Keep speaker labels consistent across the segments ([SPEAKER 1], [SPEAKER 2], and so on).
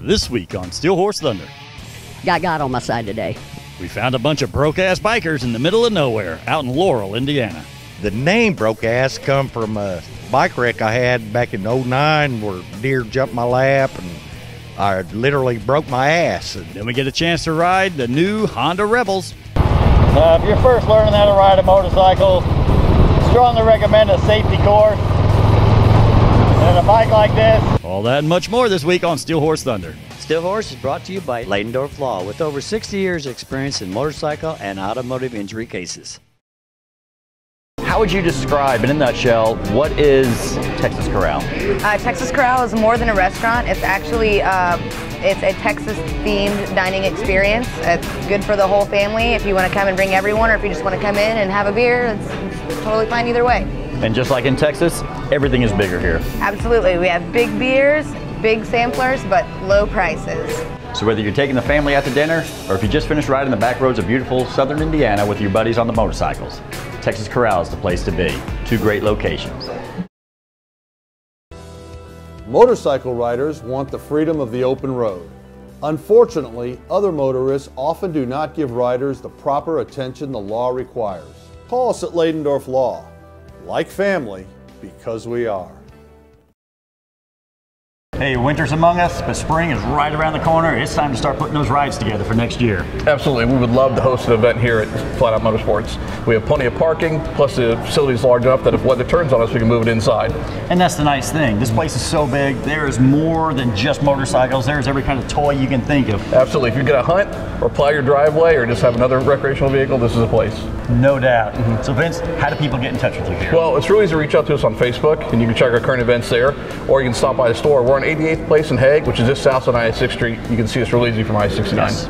[SPEAKER 1] This week on Steel Horse Thunder,
[SPEAKER 2] Got God on my side today.
[SPEAKER 1] we found a bunch of broke-ass bikers in the middle of nowhere out in Laurel, Indiana.
[SPEAKER 3] The name Brokeass come from a bike wreck I had back in '09 where deer jumped my lap and I literally broke my ass.
[SPEAKER 1] Then we get a chance to ride the new Honda Rebels.
[SPEAKER 4] If you're first learning how to ride a motorcycle, strongly recommend a safety course. And a bike like this.
[SPEAKER 1] All that and much more this week on Steel Horse Thunder.
[SPEAKER 5] Steel Horse is brought to you by Leidendorf Law, with over 60 years experience in motorcycle and automotive injury cases.
[SPEAKER 6] How would you describe, in a nutshell, what is Texas Corral?
[SPEAKER 7] Texas Corral is more than a restaurant. It's actually it's a Texas-themed dining experience. It's good for the whole family if you want to come and bring everyone, or if you just want to come in and have a beer. It's totally fine either way.
[SPEAKER 6] And just like in Texas, everything is bigger here.
[SPEAKER 7] Absolutely. We have big beers, big samplers, but low prices.
[SPEAKER 6] So whether you're taking the family out to dinner, or if you just finished riding the back roads of beautiful southern Indiana with your buddies on the motorcycles, Texas Corral is the place to be. Two great locations.
[SPEAKER 8] Motorcycle riders want the freedom of the open road. Unfortunately, other motorists often do not give riders the proper attention the law requires. Call us at Leidendorf Law. Like family, because we are.
[SPEAKER 1] Hey, winter's among us, but spring is right around the corner. It's time to start putting those rides together for next year.
[SPEAKER 9] Absolutely. We would love to host an event here at Flat Out Motorsports. We have plenty of parking, plus the facility is large enough that if weather turns on us, we can move it inside.
[SPEAKER 1] And that's the nice thing. This place is so big, there is more than just motorcycles. There's every kind of toy you can think of.
[SPEAKER 9] Absolutely. If you're going to hunt or plow your driveway or just have another recreational vehicle, this is a place.
[SPEAKER 1] No doubt. So Vince, how do people get in touch with you here?
[SPEAKER 9] Well, it's really easy to reach out to us on Facebook, and you can check our current events there, or you can stop by the store. We're on 88th Place in Hague, which is just south on I-6 Street. You can see us real easy from I-69.
[SPEAKER 1] Yes.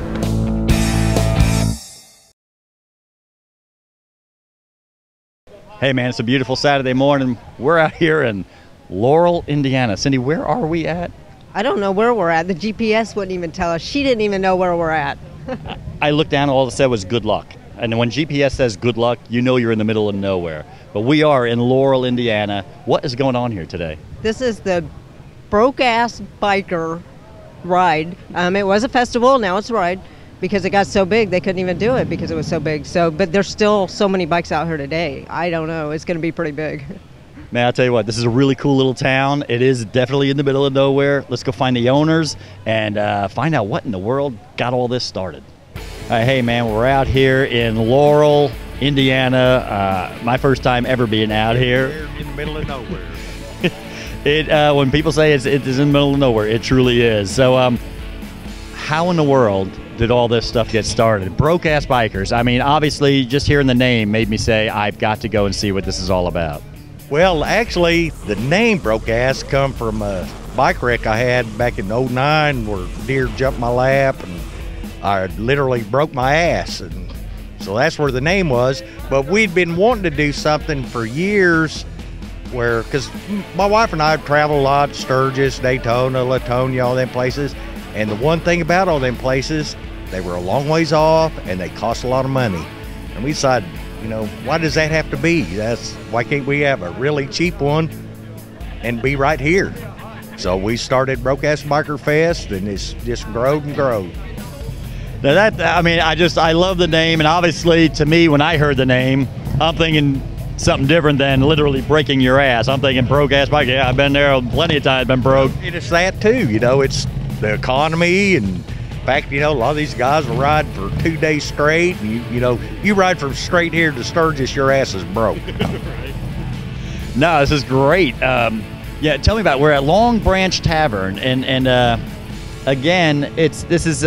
[SPEAKER 1] Hey man, it's a beautiful Saturday morning. We're out here in Laurel, Indiana. Cindy, where are we at?
[SPEAKER 2] I don't know where we're at. The GPS wouldn't even tell us. She didn't even know where we're at.
[SPEAKER 1] I looked down, all it said was good luck. And when GPS says good luck, you know you're in the middle of nowhere. But we are in Laurel, Indiana. What is going on here today?
[SPEAKER 2] This is the Brokeass Biker ride. It was a festival, now it's a ride. Because it got so big, they couldn't even do it because it was so big. But there's still so many bikes out here today. I don't know, it's gonna be pretty big.
[SPEAKER 1] Man, I'll tell you what, this is a really cool little town. It is definitely in the middle of nowhere. Let's go find the owners and find out what in the world got all this started. Hey man, we're out here in Laurel, Indiana. My first time ever being out here.
[SPEAKER 3] In the middle of nowhere.
[SPEAKER 1] When people say it is in the middle of nowhere, it truly is. So how in the world did all this stuff get started? Brokeass Bikers. I mean, obviously, just hearing the name made me say, I've got to go and see what this is all about.
[SPEAKER 3] Well, actually, the name Brokeass come from a bike wreck I had back in '09 where deer jumped my lap and I literally broke my ass. And so that's where the name was. But we'd been wanting to do something for years where, because my wife and I have traveled a lot, Sturgis, Daytona, Latonia, all them places. And the one thing about all them places, they were a long ways off and they cost a lot of money. And we decided, you know, why does that have to be? Why can't we have a really cheap one and be right here? So we started Brokeass Biker Fest, and it's just growed and growed.
[SPEAKER 1] Now I love the name, and obviously to me, when I heard the name, I'm thinking something different than literally breaking your ass. I'm thinking Brokeass Bike. Yeah, I've been there plenty of times, been broke.
[SPEAKER 3] And it's that too, you know, it's the economy, and in fact, you know, a lot of these guys will ride for 2 days straight, and you know, you ride from straight here to Sturgis, your ass is broke.
[SPEAKER 1] Right. No, this is great. Yeah, tell me about it. We're at Long Branch Tavern, and again, this is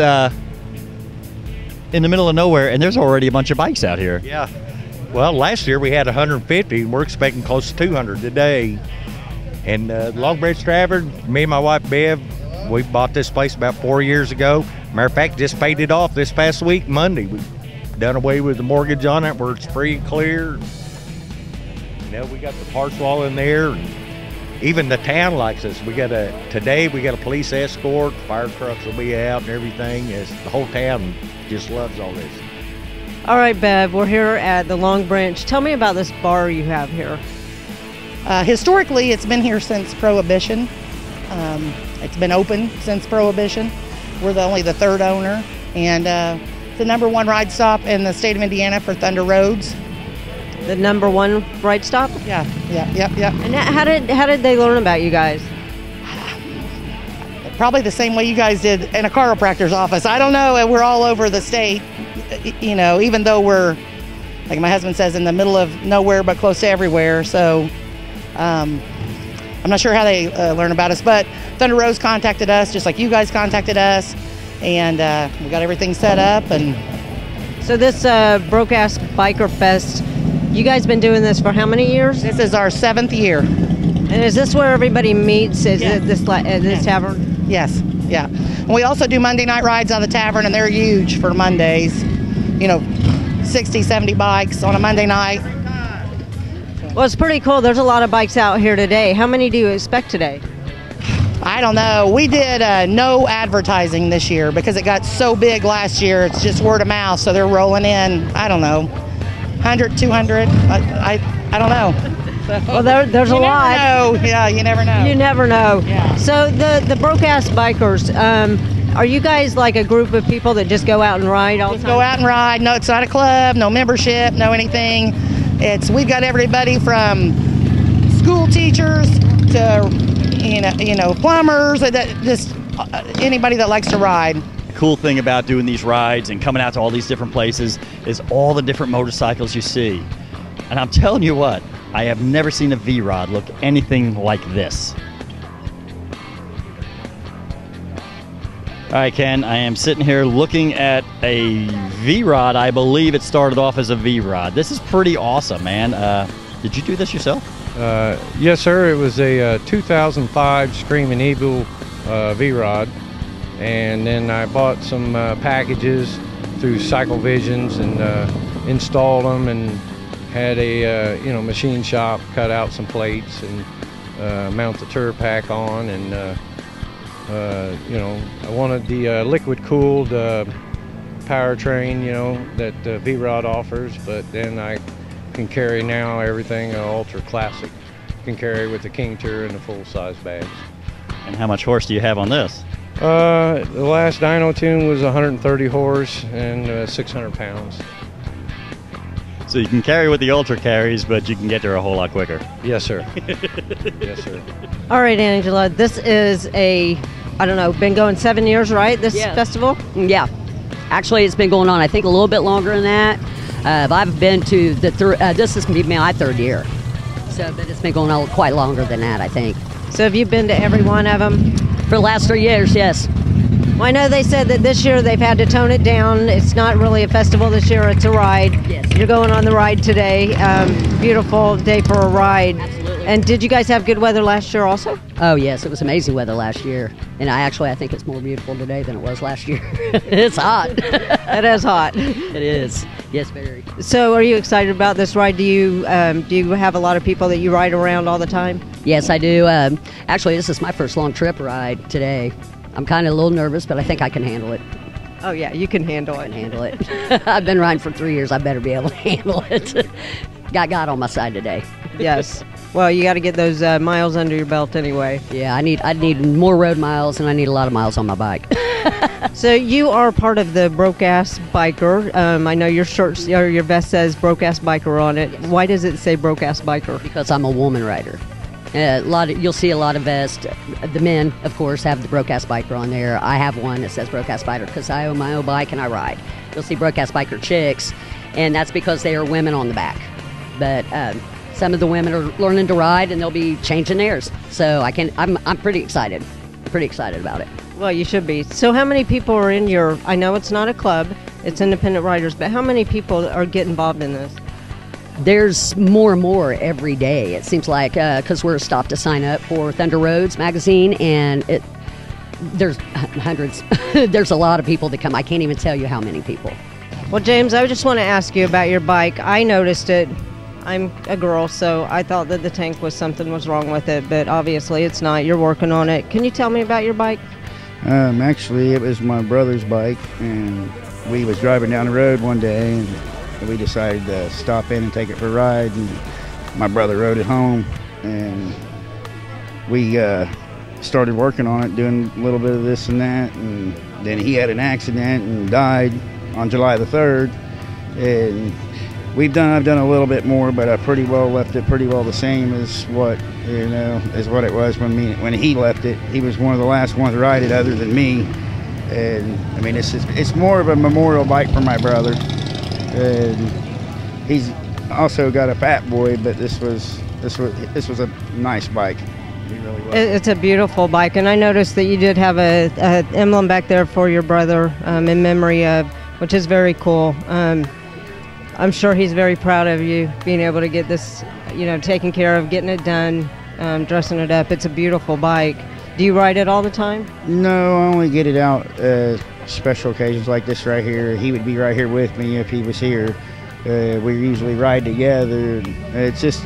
[SPEAKER 1] in the middle of nowhere, and there's already a bunch of bikes out here.
[SPEAKER 3] Yeah. Well, last year we had 150, and we're expecting close to 200 today. And Long Branch Tavern, me and my wife Bev, we bought this place about 4 years ago. Matter of fact, just paid it off this past week, Monday. We've done away with the mortgage on it, where it's free and clear. You know, we got the parts wall in there, and even the town likes us. Today we got a police escort, fire trucks will be out and everything. The whole town just loves all this.
[SPEAKER 2] All right, Bev, we're here at the Long Branch. Tell me about this bar you have here.
[SPEAKER 10] Historically, it's been here since Prohibition. It's been open since Prohibition. We're only the third owner, and the #1 ride stop in the state of Indiana for Thunder Roads.
[SPEAKER 2] The #1 ride stop?
[SPEAKER 10] Yeah.
[SPEAKER 2] And how did they learn about you guys?
[SPEAKER 10] Probably the same way you guys did in a chiropractor's office. I don't know. We're all over the state, you know, even though we're, like my husband says, in the middle of nowhere but close to everywhere. So I'm not sure how they learn about us, but Thunder Roads contacted us just like you guys contacted us, and we got everything set up. And
[SPEAKER 2] so this Brokeass Biker Fest, you guys been doing this for how many years?
[SPEAKER 10] This is our 7th year.
[SPEAKER 2] And is this where everybody meets? Is it this tavern?
[SPEAKER 10] Yes, yeah. And we also do Monday night rides out of the tavern, and they're huge for Mondays. You know, 60, 70 bikes on a Monday night.
[SPEAKER 2] Well, it's pretty cool. There's a lot of bikes out here today. How many do you expect today?
[SPEAKER 10] I don't know. We did no advertising this year because it got so big last year. It's just word of mouth, so they're rolling in, I don't know, 100, 200. I don't know.
[SPEAKER 2] Well, there's a lot.
[SPEAKER 10] Know. Yeah, you never know.
[SPEAKER 2] You never know.
[SPEAKER 10] Yeah.
[SPEAKER 2] So the Brokeass Bikers, are you guys like a group of people that just go out and ride all the time?
[SPEAKER 10] Go out and ride. No, it's not a club, no membership, no anything. We've got everybody from school teachers to you know plumbers, just anybody that likes to ride.
[SPEAKER 1] The cool thing about doing these rides and coming out to all these different places is all the different motorcycles you see. And I'm telling you what, I have never seen a V-Rod look anything like this. All right, Ken, I am sitting here looking at a V-Rod. I believe it started off as a V-Rod. This is pretty awesome, man. Did you do this yourself?
[SPEAKER 11] Yes, sir. It was a 2005 Screaming Eagle V-Rod. And then I bought some packages through Cycle Visions and installed them, and had a machine shop cut out some plates and mount the tour pack on, and I wanted the liquid cooled powertrain, that V-Rod offers, but then I can carry now everything ultra classic can carry with the King Tour and the full size bags.
[SPEAKER 1] And how much horse do you have on this?
[SPEAKER 11] The last dyno tune was 130 horse and 600 pounds.
[SPEAKER 1] So you can carry what the Ultra carries, but you can get there a whole lot quicker.
[SPEAKER 11] Yes, sir. Yes, sir.
[SPEAKER 2] All right, Angela, this is been going 7 years, right, this festival?
[SPEAKER 12] Yeah. Actually, it's been going on, I think, a little bit longer than that. I've been to this is my 3rd year. So, but it's been going on quite longer than that, I think.
[SPEAKER 2] So have you been to every one of them?
[SPEAKER 12] For the last 3 years, yes.
[SPEAKER 2] Well, I know they said that this year they've had to tone it down. It's not really a festival this year, it's a ride.
[SPEAKER 12] Yes.
[SPEAKER 2] You're going on the ride today. Beautiful day for a ride.
[SPEAKER 12] Absolutely.
[SPEAKER 2] And did you guys have good weather last year also?
[SPEAKER 12] Oh, yes, it was amazing weather last year. And I think it's more beautiful today than it was last year. It's hot.
[SPEAKER 2] It is hot.
[SPEAKER 12] It is. Yes, very.
[SPEAKER 2] So are you excited about this ride? Do you have a lot of people that you ride around all the time?
[SPEAKER 12] Yes, I do. Actually, this is my first long trip ride today. I'm kind of a little nervous, but I think I can handle it.
[SPEAKER 2] Oh, yeah, you can handle it.
[SPEAKER 12] I can handle it. I've been riding for 3 years. I better be able to handle it. Got God on my side today.
[SPEAKER 2] Yes. Well, you got to get those miles under your belt anyway.
[SPEAKER 12] Yeah, I need more road miles, and I need a lot of miles on my bike.
[SPEAKER 2] So you are part of the Brokeass Biker. I know your shirt or your vest says Brokeass Biker on it. Yes. Why does it say Brokeass Biker?
[SPEAKER 12] Because I'm a woman rider. You'll see a lot of vests. The men, of course, have the Brokeass Biker on there. I have one that says Brokeass Biker because I own my own bike and I ride. You'll see Brokeass Biker chicks, and that's because they are women on the back. But some of the women are learning to ride, and they'll be changing theirs. So I'm pretty excited. Pretty excited about it.
[SPEAKER 2] Well, you should be. So how many people are in your? I know it's not a club; it's independent riders. But how many people are getting involved in this?
[SPEAKER 12] There's more and more every day. It seems like because we're stopped to sign up for Thunder Roads magazine, and there's hundreds. There's a lot of people that come. I can't even tell you how many people.
[SPEAKER 2] Well, James, I just want to ask you about your bike. I noticed it. I'm a girl, so I thought that the tank was wrong with it, but obviously it's not. You're working on it. Can you tell me about your bike?
[SPEAKER 13] Actually, it was my brother's bike, and we was driving down the road one day, and we decided to stop in and take it for a ride, and my brother rode it home, and we started working on it, doing a little bit of this and that, and then he had an accident and died on July the 3rd. And I've done a little bit more, but I pretty well left it pretty well the same as what it was when he left it. He was one of the last ones to ride it other than me. And I mean, it's more of a memorial bike for my brother. And he's also got a Fat Boy, but this was a nice bike. It really was.
[SPEAKER 2] It's a beautiful bike, and I noticed that you did have a emblem back there for your brother in memory of, which is very cool. I'm sure he's very proud of you being able to get this, taken care of, getting it done, dressing it up. It's a beautiful bike. Do you ride it all the time?
[SPEAKER 13] No, I only get it out special occasions like this right here. He would be right here with me if he was here. We usually ride together. It's just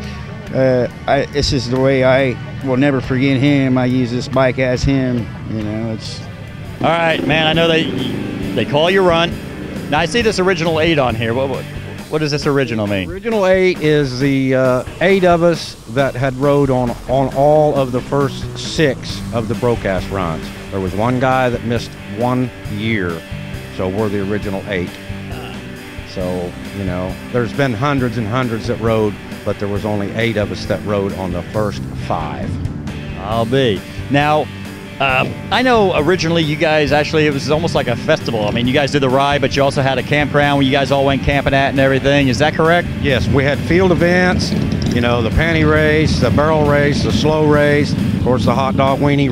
[SPEAKER 13] the way I will never forget him. I use this bike as him. It's.
[SPEAKER 1] All right, man. I know they call you Run. Now I see this original 8 on here. What does this original mean?
[SPEAKER 11] Original 8 is the 8 of us that had rode on all of the first 6 of the Brokeass runs. There was one guy that missed 1 year, so we're the original 8. So, there's been hundreds and hundreds that rode, but there was only 8 of us that rode on the first 5.
[SPEAKER 1] I'll be. Now, I know originally you guys it was almost like a festival. I mean, you guys did the ride, but you also had a campground where you guys all went camping at and everything. Is that correct?
[SPEAKER 11] Yes, we had field events, the panty race, the barrel race, the slow race, of course the hot dog weenie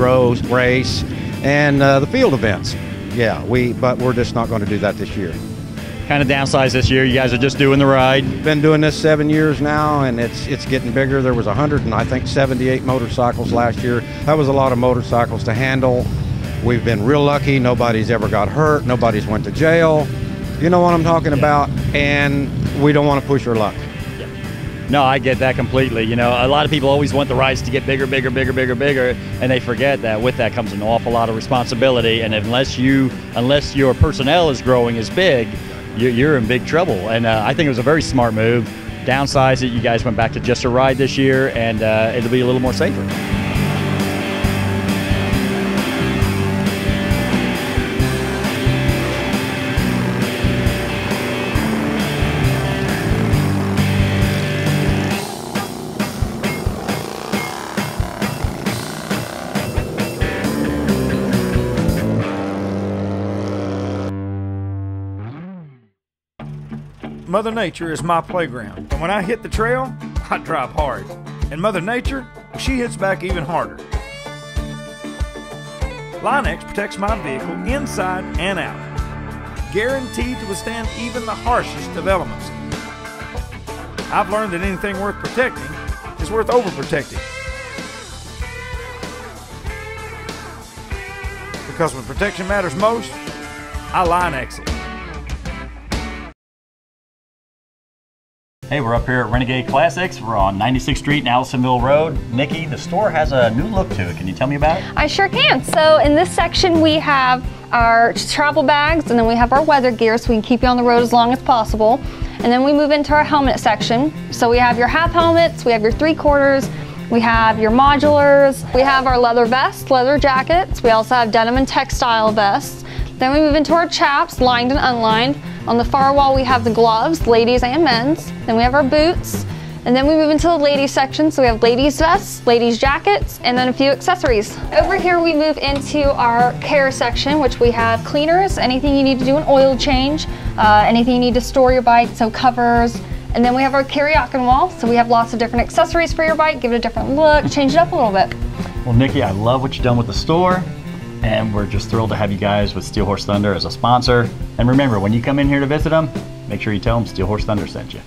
[SPEAKER 11] race, and the field events. Yeah, but we're just not going to do that this year.
[SPEAKER 1] Kind of downsized this year. You guys are just doing the ride.
[SPEAKER 11] Been doing this 7 years now, and it's getting bigger. There was 178 motorcycles last year. That was a lot of motorcycles to handle. We've been real lucky. Nobody's ever got hurt. Nobody's went to jail. You know what I'm talking about? And we don't want to push our luck.
[SPEAKER 1] Yeah. No, I get that completely. A lot of people always want the rides to get bigger, and they forget that with that comes an awful lot of responsibility. And unless your personnel is growing as big, you're in big trouble. And I think it was a very smart move. Downsize it. You guys went back to just a ride this year, and it'll be a little more safer.
[SPEAKER 14] Mother Nature is my playground, and when I hit the trail, I drive hard. And Mother Nature, she hits back even harder. Line-X protects my vehicle inside and out, guaranteed to withstand even the harshest of elements. I've learned that anything worth protecting is worth overprotecting. Because when protection matters most, I Line-X it.
[SPEAKER 1] Hey, we're up here at Renegade Classics. We're on 96th Street and Allisonville Road. Nikki, the store has a new look to it. Can you tell me about it?
[SPEAKER 15] I sure can. So in this section we have our travel bags, and then we have our weather gear so we can keep you on the road as long as possible. And then we move into our helmet section. So we have your half helmets, we have your 3/4, we have your modulars, we have our leather vests, leather jackets, we also have denim and textile vests. Then we move into our chaps, lined and unlined. On the far wall we have the gloves, ladies and men's. Then we have our boots. And then we move into the ladies section, so we have ladies vests, ladies jackets, and then a few accessories. Over here we move into our care section, which we have cleaners, anything you need to do an oil change, anything you need to store your bike, so covers. And then we have our karaoke wall, so we have lots of different accessories for your bike, give it a different look, change it up a little bit.
[SPEAKER 1] Well, Nikki, I love what you've done with the store. And we're just thrilled to have you guys with Steel Horse Thunder as a sponsor. And remember, when you come in here to visit them, make sure you tell them Steel Horse Thunder sent you.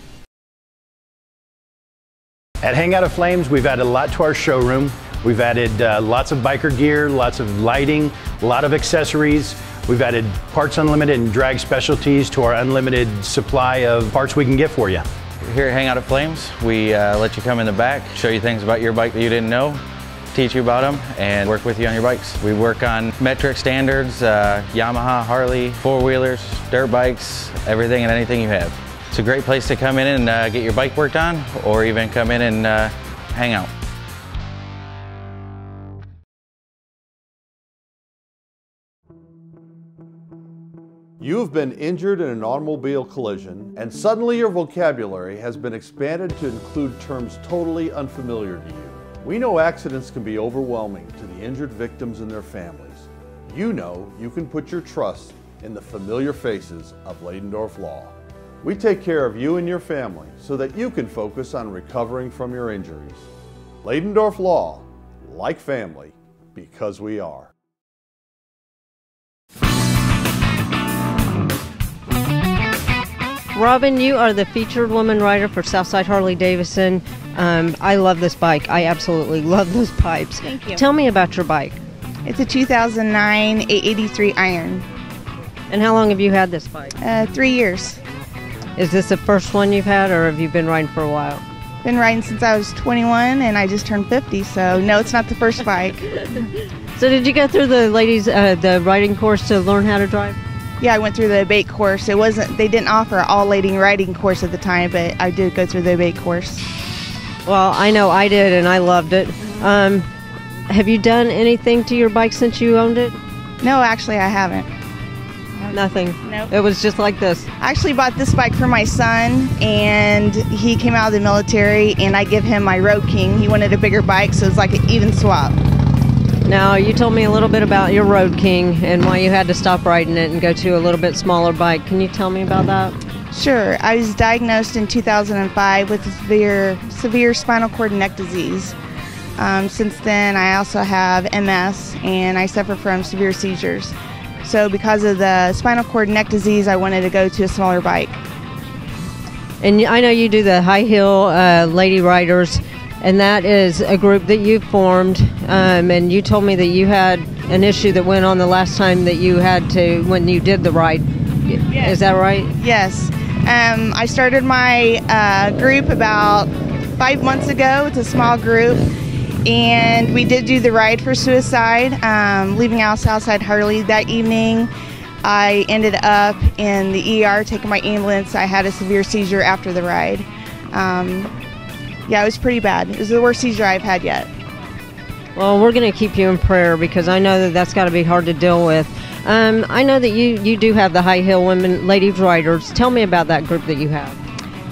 [SPEAKER 16] At Hangout of Flames, we've added a lot to our showroom. We've added lots of biker gear, lots of lighting, a lot of accessories. We've added Parts Unlimited and drag specialties to our unlimited supply of parts we can get for you.
[SPEAKER 17] Here at Hangout of Flames, we let you come in the back, show you things about your bike that you didn't know, teach you about them, and work with you on your bikes. We work on metric standards, Yamaha, Harley, four-wheelers, dirt bikes, everything and anything you have. It's a great place to come in and get your bike worked on, or even come in and hang out.
[SPEAKER 8] You have been injured in an automobile collision, and suddenly your vocabulary has been expanded to include terms totally unfamiliar to you. We know accidents can be overwhelming to the injured victims and their families. You know you can put your trust in the familiar faces of Ladendorf Law. We take care of you and your family so that you can focus on recovering from your injuries. Ladendorf Law, like family, because we are.
[SPEAKER 2] Robin, you are the featured woman rider for Southside Harley-Davidson. I love this bike. I absolutely love those pipes.
[SPEAKER 18] Thank you.
[SPEAKER 2] Tell me about your bike.
[SPEAKER 18] It's a 2009 883 Iron.
[SPEAKER 2] And how long have you had this bike?
[SPEAKER 18] 3 years.
[SPEAKER 2] Is this the first one you've had, or have you been riding for a while?
[SPEAKER 18] Been riding since I was 21, and I just turned 50, so no, it's not the first bike.
[SPEAKER 2] So did you go through the the riding course to learn how to drive?
[SPEAKER 18] Yeah, I went through the ABATE course. They didn't offer an all-lady riding course at the time, but I did go through the ABATE course.
[SPEAKER 2] Well, I know I did, and I loved it. Have you done anything to your bike since you owned it?
[SPEAKER 18] No, actually, I haven't.
[SPEAKER 2] Nothing?
[SPEAKER 18] Nope.
[SPEAKER 2] It was just like this?
[SPEAKER 18] I actually bought this bike for my son, and he came out of the military, and I give him my Road King. He wanted a bigger bike, so it's like an even swap.
[SPEAKER 2] Now, you told me a little bit about your Road King and why you had to stop riding it and go to a little bit smaller bike. Can you tell me about that?
[SPEAKER 18] Sure. I was diagnosed in 2005 with a severe spinal cord and neck disease. Since then, I also have MS, and I suffer from severe seizures. So because of the spinal cord and neck disease, I wanted to go to a smaller bike.
[SPEAKER 2] And I know you do the high heel lady riders, and that is a group that you formed, and you told me that you had an issue that went on the last time that you had to, when you did the ride. Yes. Is that right?
[SPEAKER 18] Yes. I started my group about 5 months ago. It's a small group, and we did do the ride for suicide, leaving out Southside Harley. That evening, I ended up in the ER taking my ambulance. I had a severe seizure after the ride. Yeah, it was pretty bad. It was the worst seizure I've had yet.
[SPEAKER 2] Well, we're going to keep you in prayer because I know that that's got to be hard to deal with. I know that you do have the high heel women ladies riders. Tell me about that group that you have.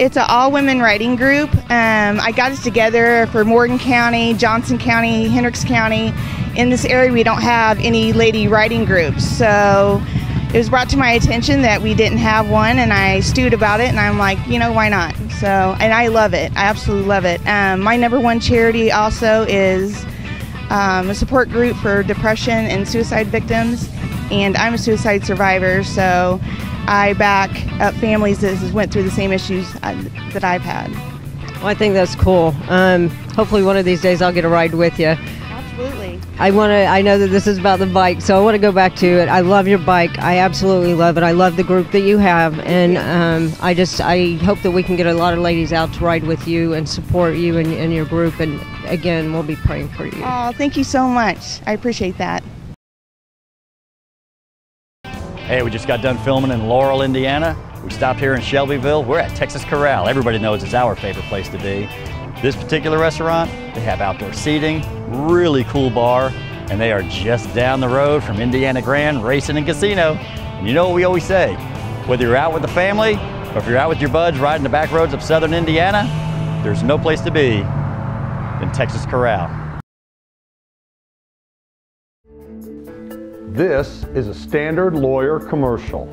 [SPEAKER 18] It's an all-women riding group. I got it together for Morgan County, Johnson County, Hendricks County. In this area, we don't have any lady riding groups. So it was brought to my attention that we didn't have one, and I stewed about it, and I'm like, you know, why not? So, and I love it. I absolutely love it. My #1 charity also is a support group for depression and suicide victims, and I'm a suicide survivor, so I back up families that went through the same issues that I've had.
[SPEAKER 2] Well, I think that's cool. Hopefully one of these days I'll get a ride with you.
[SPEAKER 18] Absolutely.
[SPEAKER 2] I know that this is about the bike, so I want to go back to it. I love your bike. I absolutely love it. I love the group that you have, and I hope that we can get a lot of ladies out to ride with you and support you and your group, and again, we'll be praying for you.
[SPEAKER 18] Oh, thank you so much. I appreciate that.
[SPEAKER 1] Hey, we just got done filming in Laurel, Indiana. We stopped here in Shelbyville. We're at Texas Corral. Everybody knows it's our favorite place to be. This particular restaurant, they have outdoor seating, really cool bar, and they are just down the road from Indiana Grand Racing and Casino. And you know what we always say, whether you're out with the family or if you're out with your buds riding the back roads of southern Indiana, there's no place to be than Texas Corral.
[SPEAKER 8] This is a standard lawyer commercial.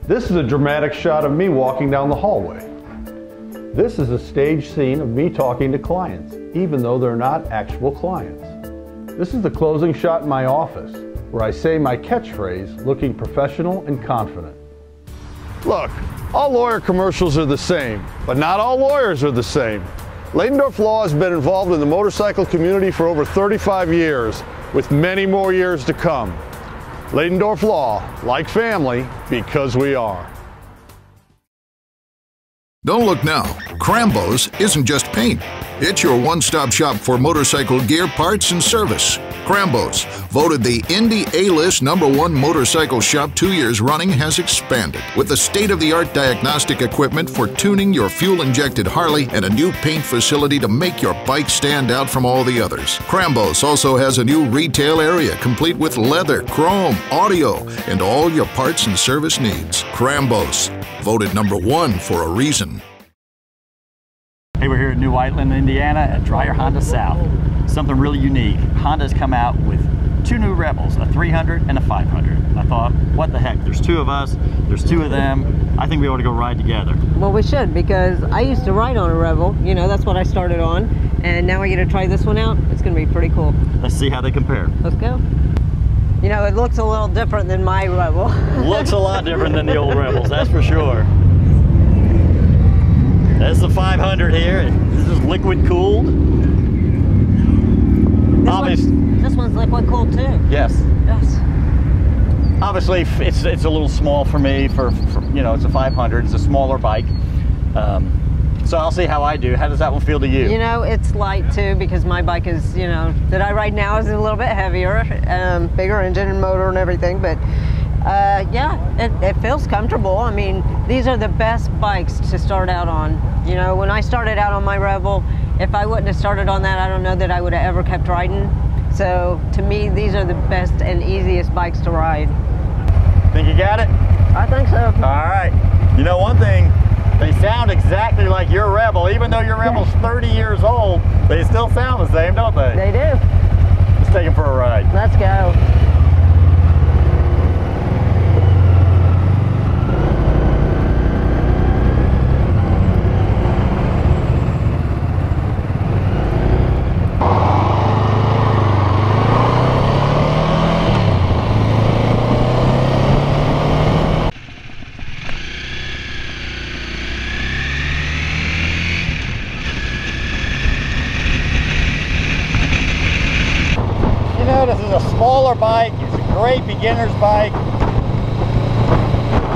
[SPEAKER 8] This is a dramatic shot of me walking down the hallway. This is a stage scene of me talking to clients, even though they're not actual clients. This is the closing shot in my office, where I say my catchphrase, looking professional and confident. Look, all lawyer commercials are the same, but not all lawyers are the same. Ladendorf Law has been involved in the motorcycle community for over 35 years, with many more years to come. Ladendorf Law, like family, because we are.
[SPEAKER 19] Don't look now. Crambo's isn't just paint. It's your one-stop shop for motorcycle gear, parts, and service. Crambo's, voted the Indy A-List #1 motorcycle shop 2 years running, has expanded with the state-of-the-art diagnostic equipment for tuning your fuel-injected Harley and a new paint facility to make your bike stand out from all the others. Crambo's also has a new retail area complete with leather, chrome, audio, and all your parts and service needs. Crambo's, voted #1 for a reason.
[SPEAKER 6] Hey, we're here at New Whiteland, Indiana at Dreyer Honda South. Something really unique. Honda's come out with 2 new Rebels, a 300 and a 500. I thought, what the heck, there's 2 of us, there's 2 of them. I think we ought to go ride together.
[SPEAKER 2] Well, we should, because I used to ride on a Rebel. You know, that's what I started on. And now we get to try this one out. It's going to be pretty cool.
[SPEAKER 6] Let's see how they compare.
[SPEAKER 2] Let's go. You know, it looks a little different than my Rebel.
[SPEAKER 6] Looks a lot different than the old Rebels, that's for sure. That's the 500 here. This is liquid cooled.
[SPEAKER 2] This one's liquid cooled too.
[SPEAKER 6] Yes.
[SPEAKER 2] Yes.
[SPEAKER 6] Obviously, it's a little small for me. For you know, it's a 500. It's a smaller bike. So I'll see how I do. How does that one feel to you?
[SPEAKER 2] You know, it's light too, because my bike is, you know, that I ride now is a little bit heavier, bigger engine and motor and everything, but yeah, it feels comfortable. I mean, these are the best bikes to start out on. You know, when I started out on my Rebel, if I wouldn't have started on that, I don't know that I would have ever kept riding. So to me, these are the best and easiest bikes to ride.
[SPEAKER 6] Think you got it?
[SPEAKER 2] I think so.
[SPEAKER 6] All right. You know one thing, they sound exactly like your Rebel. Even though your Rebel's 30 years old, they still sound the same, don't they?
[SPEAKER 2] They do.
[SPEAKER 6] Let's take them for a ride.
[SPEAKER 2] Let's go.
[SPEAKER 4] This is a smaller bike. It's a great beginner's bike.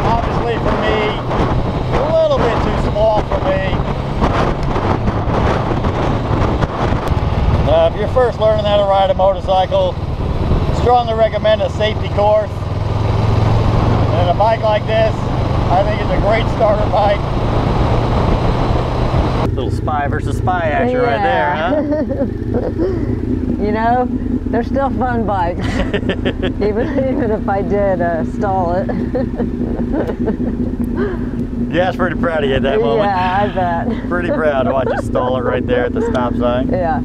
[SPEAKER 4] Obviously for me, a little bit too small for me. If you're first learning how to ride a motorcycle, strongly recommend a safety course. And a bike like this, I think it's a great starter bike.
[SPEAKER 6] Little spy versus spy action right there, huh?
[SPEAKER 2] You know, they're still fun bikes, even if I did stall it.
[SPEAKER 6] Yeah, I was pretty proud of you at that moment.
[SPEAKER 2] Yeah, I bet.
[SPEAKER 6] Pretty proud to watch you stall it right there at the stop sign.
[SPEAKER 2] Yeah.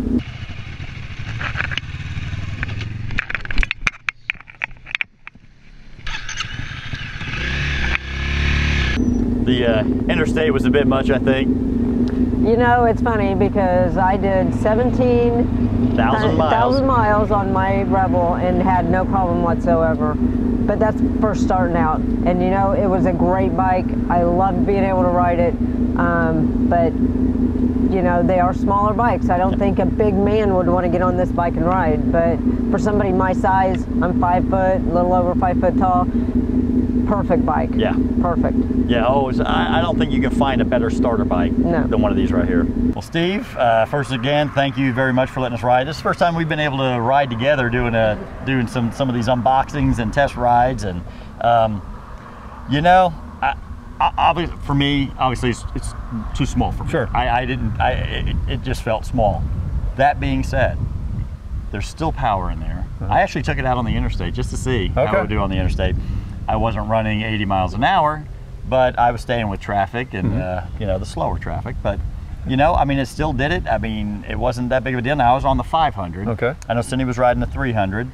[SPEAKER 6] The interstate was a bit much, I think.
[SPEAKER 2] You know, it's funny because I did 17,000 miles on my Rebel and had no problem whatsoever. But that's first starting out. And you know, it was a great bike. I loved being able to ride it. But you know, they are smaller bikes. I don't think a big man would want to get on this bike and ride. But for somebody my size, I'm 5 foot, a little over 5 foot tall. Perfect bike.
[SPEAKER 6] Yeah.
[SPEAKER 2] Perfect.
[SPEAKER 6] Yeah, I don't think you can find a better starter bike than one of these right here. Well, Steve, first again, thank you very much for letting us ride. This is the first time we've been able to ride together doing some of these unboxings and test rides. And, you know, for me, obviously it's too small for me. Sure. It just felt small. That being said, there's still power in there. I actually took it out on the interstate just to see how it would do on the interstate. I wasn't running 80 miles an hour, but I was staying with traffic and, you know, the slower traffic. But, you know, I mean, it still did it. I mean, it wasn't that big of a deal. Now, I was on the 500. Okay. I know Cindy was riding the 300.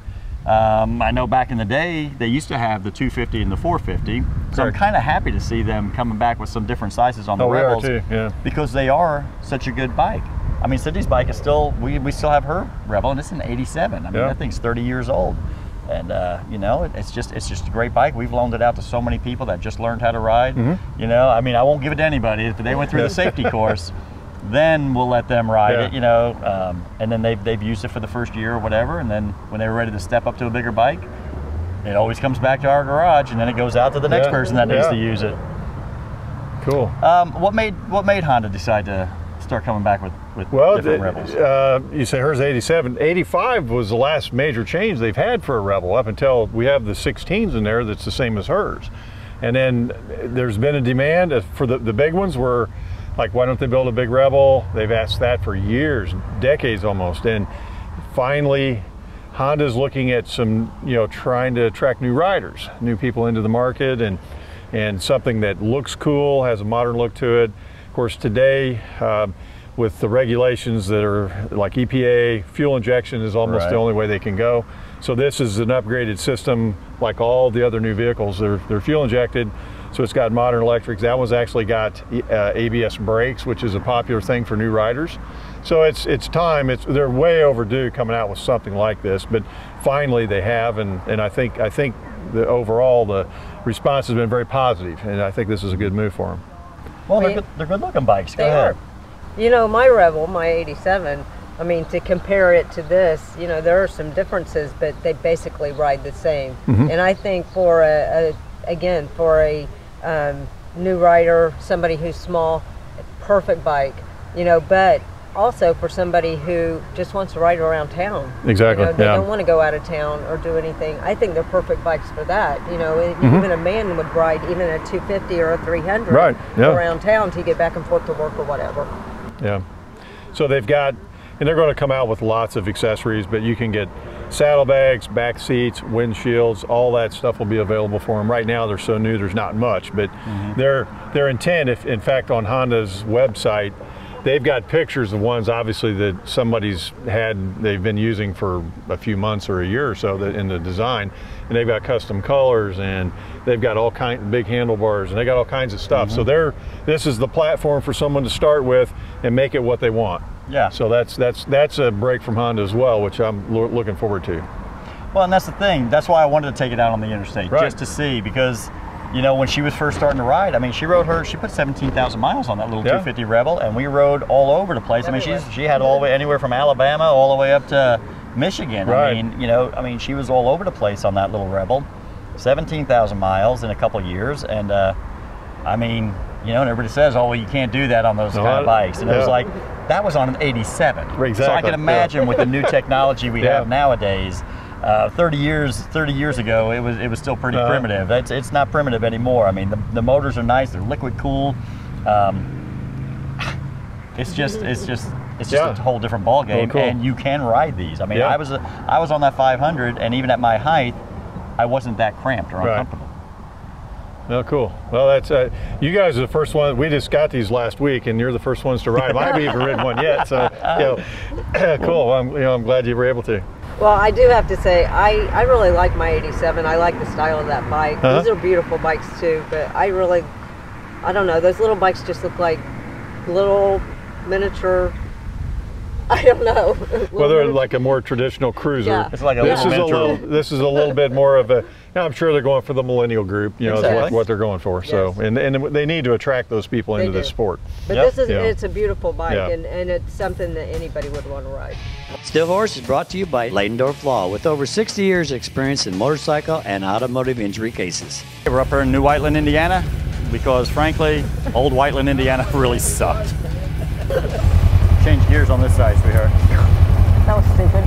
[SPEAKER 6] I know back in the day, they used to have the 250 and the 450. So I'm kind of happy to see them coming back with some different sizes on the Rebels. We are too, yeah. Because they are such a good bike. I mean, Cindy's bike is still, we still have her Rebel, and it's an 87. I mean, that thing's 30 years old. And you know, it's just a great bike. We've loaned it out to so many people that just learned how to ride. You know, I mean, I won't give it to anybody. If they went through the safety course, then we'll let them ride it. You know, and then they've used it for the first year or whatever. And then when they were ready to step up to a bigger bike, it always comes back to our garage, and then it goes out to the next person that needs to use it.
[SPEAKER 20] Cool.
[SPEAKER 6] What made Honda decide to start coming back with different Rebels?
[SPEAKER 20] You say hers 87. 85 was the last major change they've had for a Rebel up until we have the 16s in there that's the same as hers. And then there's been a demand for the big ones were like, why don't they build a big Rebel? They've asked that for years, decades almost. And finally, Honda's looking at some, trying to attract new riders, new people into the market, and something that looks cool, has a modern look to it. Of course, today, with the regulations that are like EPA, fuel injection is almost the only way they can go. So this is an upgraded system like all the other new vehicles. They're fuel injected, so it's got modern electrics. That one's actually got ABS brakes, which is a popular thing for new riders. So it's time. They're way overdue coming out with something like this, but finally they have, and I think the overall the response has been very positive, and I think this is a good move for them.
[SPEAKER 6] Well, they're good looking bikes. Go ahead.
[SPEAKER 2] My Rebel, my 87, I mean, to compare it to this, there are some differences, but they basically ride the same.
[SPEAKER 20] Mm-hmm.
[SPEAKER 2] And I think for a new rider, somebody who's small, perfect bike, but also for somebody who just wants to ride around town.
[SPEAKER 20] Exactly.
[SPEAKER 2] They don't want to go out of town or do anything. I think they're perfect bikes for that. Even a man would ride even a 250 or a 300 around town to get back and forth to work or whatever.
[SPEAKER 20] Yeah. So they've got, and they're going to come out with lots of accessories, but you can get saddlebags, back seats, windshields, all that stuff will be available for them. Right now they're so new, there's not much, but their intent, if in fact on Honda's website, they've got pictures of ones obviously that they've been using for a few months or a year or so in the design, and they've got custom colors, and they've got all kinds of big handlebars, and they got all kinds of stuff. So this is the platform for someone to start with and make it what they want.
[SPEAKER 6] Yeah.
[SPEAKER 20] So that's a break from Honda as well, which I'm looking forward to.
[SPEAKER 6] Well, and that's the thing. That's why I wanted to take it out on the interstate, just to see, because when she was first starting to ride, I mean, she put 17,000 miles on that little 250 Rebel, and we rode all over the place.
[SPEAKER 2] Everywhere.
[SPEAKER 6] I mean, she had all the way anywhere from Alabama all the way up to Michigan.
[SPEAKER 20] Right.
[SPEAKER 6] I mean, she was all over the place on that little Rebel. 17,000 miles in a couple years, and and everybody says, oh, well, you can't do that on those kind of bikes, and it was like, that was on an 87.
[SPEAKER 20] Exactly.
[SPEAKER 6] So I can imagine with the new technology we have nowadays. 30 years ago, it was still pretty primitive. It's not primitive anymore. I mean, the motors are nice. They're liquid cool. It's just a whole different ball game, and you can ride these. I mean, I was on that 500, and even at my height, I wasn't that cramped or uncomfortable.
[SPEAKER 20] Oh, cool. Well, that's you guys are the first one. We just got these last week, and you're the first ones to ride them. I haven't even ridden one yet, so cool. I'm glad you were able to.
[SPEAKER 2] Well, I do have to say, I really like my 87. I like the style of that bike. These are beautiful bikes too, but I don't know, those little bikes just look like little miniature, I don't know.
[SPEAKER 20] Well, they're like a more traditional cruiser.
[SPEAKER 2] Yeah.
[SPEAKER 6] It's like
[SPEAKER 20] this is a little bit more of a, I'm sure they're going for the millennial group, is what they're going for. Yes. So, and they need to attract those people into this sport.
[SPEAKER 2] But it's a beautiful bike, and it's something that anybody would want to ride.
[SPEAKER 5] Still Horse is brought to you by Leidendorf Law, with over 60 years experience in motorcycle and automotive injury cases.
[SPEAKER 6] We're up here in New Whiteland, Indiana, because frankly, old Whiteland, Indiana really sucked. Change gears on this side, sweetheart.
[SPEAKER 2] That was stupid.